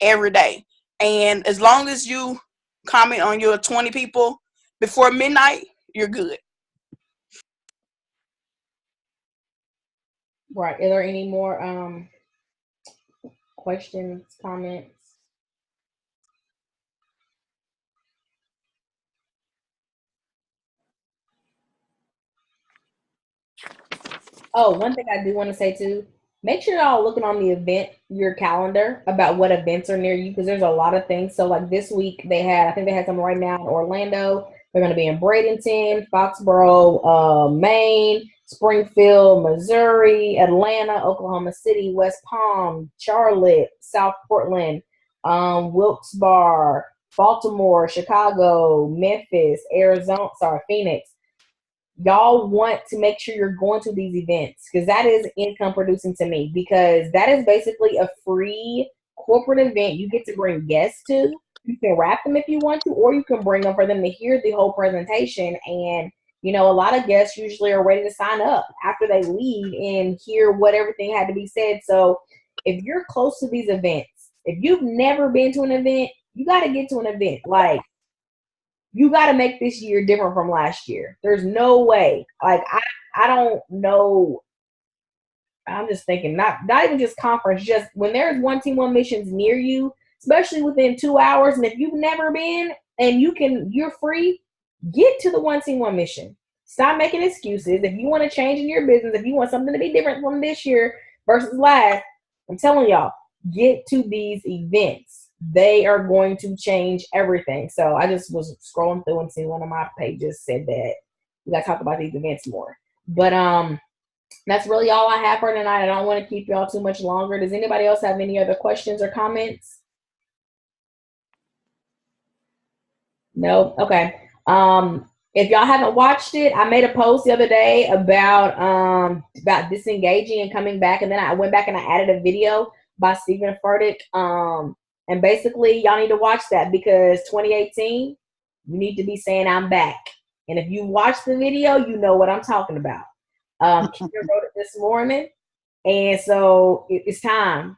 every day, and as long as you comment on your 20 people before midnight, you're good. Right. Are there any more questions, comments? Oh, one thing I do want to say too, make sure y'all looking on your calendar about what events are near you, because there's a lot of things. So like this week I think they had some right now in Orlando. They're going to be in Bradenton, Foxborough, Maine, Springfield, Missouri, Atlanta, Oklahoma City, West Palm, Charlotte, South Portland, Wilkes-Barre, Baltimore, Chicago, Memphis, Phoenix. Y'all want to make sure you're going to these events, because that is income producing to me, because that is basically a free corporate event you get to bring guests to. You can wrap them if you want to, or you can bring them for them to hear the whole presentation. And a lot of guests usually are ready to sign up after they leave and hear what everything had to be said. So if you're close to these events, if you've never been to an event, you got to get to an event. Like, you got to make this year different from last year. There's no way. Like, I don't know. I'm just thinking, not even just conference, just when there's one team, one missions near you, especially within 2 hours. And if you've never been and you're free, get to the one team, one mission. Stop making excuses. If you want to change in your business, if you want something to be different from this year versus last, I'm telling y'all, get to these events. They are going to change everything. So I just was scrolling through and seeing one of my pages said that we got to talk about these events more. But that's really all I have for tonight. I don't want to keep y'all too much longer. Does anybody else have any other questions or comments? No? Okay. If y'all haven't watched it, I made a post the other day about disengaging and coming back, and then I went back and I added a video by Stephen Furtick. And basically, y'all need to watch that, because 2018, you need to be saying I'm back. And if you watch the video, you know what I'm talking about. Kira wrote it this morning, and so it's time.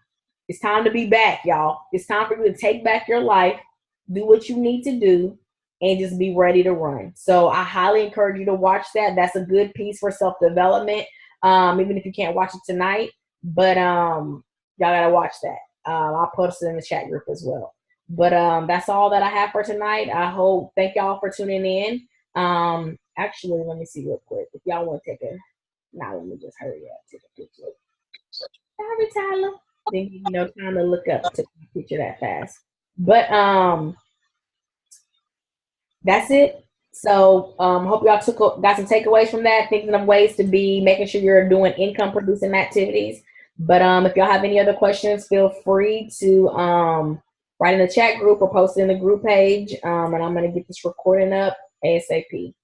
It's time to be back, y'all. It's time for you to take back your life, do what you need to do, and just be ready to run. So I highly encourage you to watch that. That's a good piece for self-development, even if you can't watch it tonight. But y'all gotta watch that. I'll post it in the chat group as well. But that's all that I have for tonight. Thank y'all for tuning in. Actually, let me see real quick. If y'all want to let me just hurry up, take a picture. Sorry, Tyler. Didn't give me no time to look up to picture that fast. But that's it. So hope y'all got some takeaways from that, thinking of ways to be making sure you're doing income producing activities. But if y'all have any other questions, feel free to write in the chat group or post it in the group page. And I'm going to get this recording up ASAP.